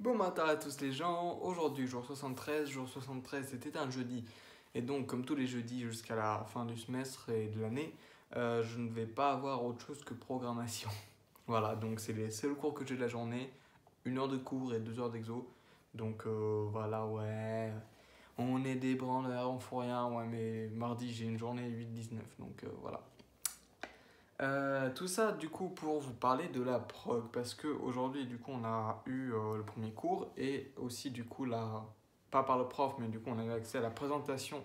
Bon matin à tous les gens, aujourd'hui jour 73 c'était un jeudi et donc comme tous les jeudis jusqu'à la fin du semestre et de l'année, je ne vais pas avoir autre chose que programmation. Voilà, donc c'est les seuls cours que j'ai de la journée, 1 heure de cours et 2 heures d'exo. Donc voilà, ouais, on est des branleurs, on fout rien, ouais, mais mardi j'ai une journée 8-19, donc voilà. Tout ça du coup pour vous parler de la prog parce que aujourd'hui du coup on a eu le premier cours et aussi du coup pas par le prof mais du coup on a eu accès à la présentation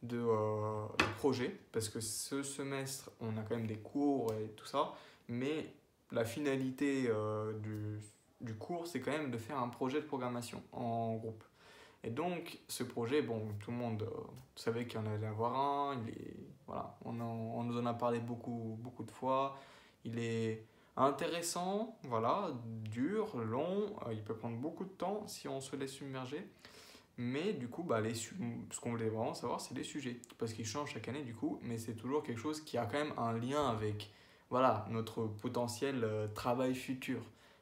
du projet parce que ce semestre on a quand même des cours et tout ça mais la finalité du cours c'est quand même de faire un projet de programmation en groupe. Et donc, ce projet, bon, tout le monde savait qu'il y en allait avoir un. Voilà, on nous en a parlé beaucoup, beaucoup de fois. Il est intéressant, voilà, dur, long. Il peut prendre beaucoup de temps si on se laisse submerger. Mais du coup, bah, ce qu'on voulait vraiment savoir, c'est les sujets. Parce qu'ils changent chaque année, du coup, mais c'est toujours quelque chose qui a quand même un lien avec, voilà, notre potentiel travail futur,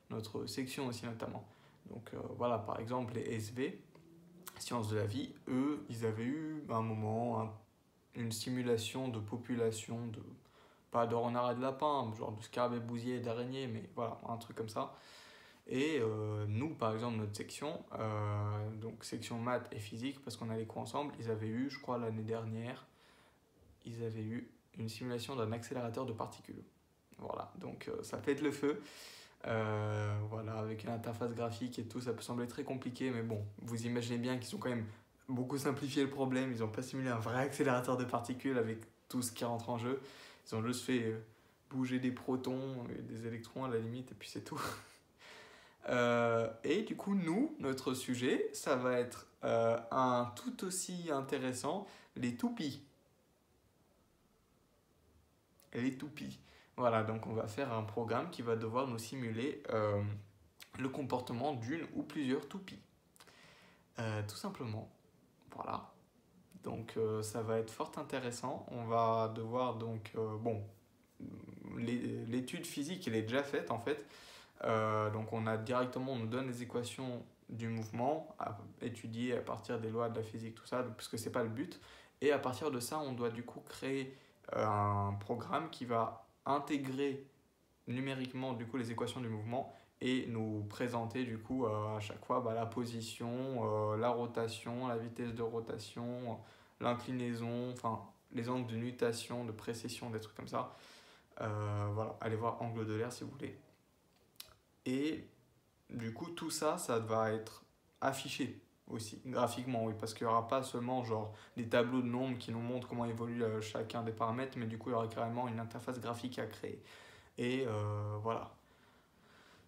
notre section aussi notamment. Donc voilà, par exemple, les SV, sciences de la vie, eux, ils avaient eu un moment une simulation de population de pas de renards et de lapins, genre de scarabées bousiers et d'araignées, mais voilà, un truc comme ça. Et nous, par exemple, notre section, donc section maths et physique, parce qu'on a les cours ensemble, ils avaient eu, je crois, l'année dernière, ils avaient eu une simulation d'un accélérateur de particules. Voilà, donc ça pète le feu. Voilà, avec une interface graphique et tout, ça peut sembler très compliqué, mais bon, vous imaginez bien qu'ils ont quand même beaucoup simplifié le problème. Ils n'ont pas simulé un vrai accélérateur de particules avec tout ce qui rentre en jeu. Ils ont juste fait bouger des protons et des électrons à la limite, et puis c'est tout. Et du coup, nous, notre sujet, ça va être un tout aussi intéressant, les toupies. Les toupies. Voilà, donc on va faire un programme qui va devoir nous simuler le comportement d'une ou plusieurs toupies. Tout simplement. Voilà. Donc ça va être fort intéressant. On va devoir donc... bon, l'étude physique, elle est déjà faite en fait. Donc on a directement, on nous donne les équations du mouvement à étudier à partir des lois de la physique, tout ça, parce que c'est pas le but. Et à partir de ça, on doit du coup créer un programme qui va intégrer numériquement du coup les équations du mouvement et nous présenter du coup à chaque fois la position, la rotation, la vitesse de rotation, l'inclinaison, enfin les angles de nutation, de précession, des trucs comme ça. Voilà, allez voir angle de l'air si vous voulez. Et du coup tout ça, ça va être affiché aussi graphiquement, oui, parce qu'il n'y aura pas seulement genre des tableaux de nombres qui nous montrent comment évolue chacun des paramètres, mais du coup il y aura carrément une interface graphique à créer. Et voilà.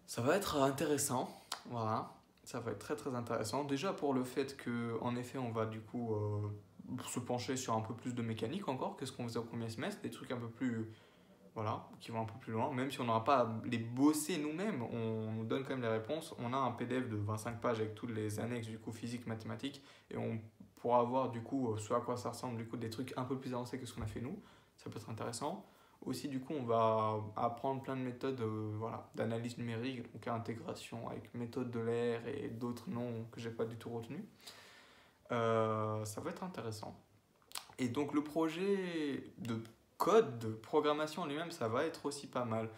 Ça va être intéressant, voilà. Ça va être très très intéressant. Déjà pour le fait que, en effet, on va du coup se pencher sur un peu plus de mécanique encore que ce qu'on faisait au premier semestre, des trucs un peu plus, voilà, qui vont un peu plus loin. Même si on n'aura pas à les bosser nous-mêmes, on nous donne quand même les réponses. On a un PDF de 25 pages avec toutes les annexes du coup physique, mathématiques, et on pourra voir du coup ce à quoi ça ressemble, du coup des trucs un peu plus avancés que ce qu'on a fait nous. Ça peut être intéressant. Aussi, du coup, on va apprendre plein de méthodes voilà, d'analyse numérique, donc intégration avec méthode de l'air et d'autres noms que j'ai pas du tout retenus. Ça va être intéressant. Et donc, le projet de code, de programmation en lui-même, ça va être aussi pas mal.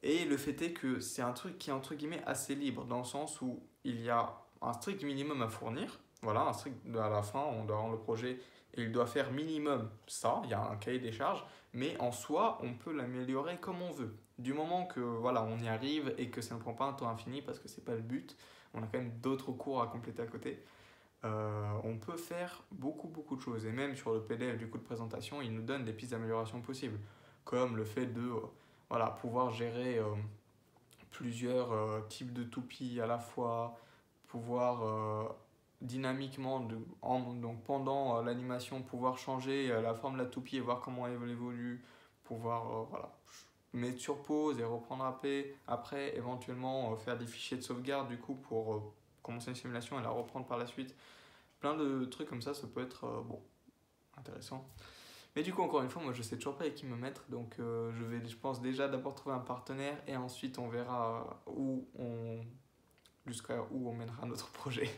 Et le fait est que c'est un truc qui est entre guillemets assez libre, dans le sens où il y a un strict minimum à fournir. Voilà, un strict à la fin, on doit rendre le projet et il doit faire minimum ça, il y a un cahier des charges, mais en soi, on peut l'améliorer comme on veut. Du moment que voilà, on y arrive et que ça ne prend pas un temps infini parce que c'est pas le but, on a quand même d'autres cours à compléter à côté. On peut faire beaucoup beaucoup de choses et même sur le PDF du coup de présentation, il nous donne des pistes d'amélioration possibles, comme le fait de voilà, pouvoir gérer plusieurs types de toupies à la fois, pouvoir dynamiquement, donc pendant l'animation, pouvoir changer la forme de la toupie et voir comment elle évolue, pouvoir voilà, mettre sur pause et reprendre après éventuellement faire des fichiers de sauvegarde du coup pour commencer une simulation et la reprendre par la suite. Plein de trucs comme ça peut être bon, intéressant. Mais du coup, encore une fois, moi je sais toujours pas avec qui me mettre, donc je pense déjà d'abord trouver un partenaire et ensuite on verra où on jusqu'à où on mènera notre projet.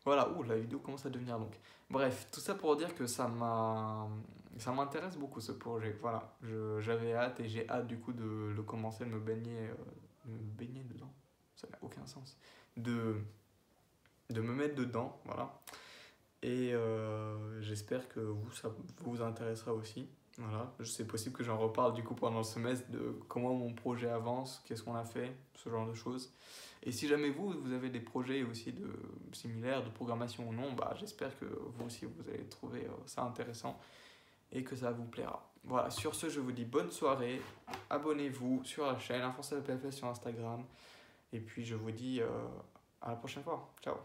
Voilà, la vidéo commence à devenir longue. Bref, tout ça pour dire que ça m'intéresse beaucoup ce projet. Voilà, j'avais hâte et j'ai hâte du coup de le commencer, de me baigner dedans. Ça n'a aucun sens. De me mettre dedans, voilà. Et j'espère que ça vous intéressera aussi. Voilà, c'est possible que j'en reparle du coup pendant le semestre de comment mon projet avance, qu'est-ce qu'on a fait, ce genre de choses. Et si jamais vous avez des projets aussi similaires de programmation ou non, bah, j'espère que vous aussi vous allez trouver ça intéressant et que ça vous plaira. Voilà, sur ce, je vous dis bonne soirée, abonnez-vous sur la chaîne, Info PFS sur Instagram, et puis je vous dis à la prochaine fois. Ciao.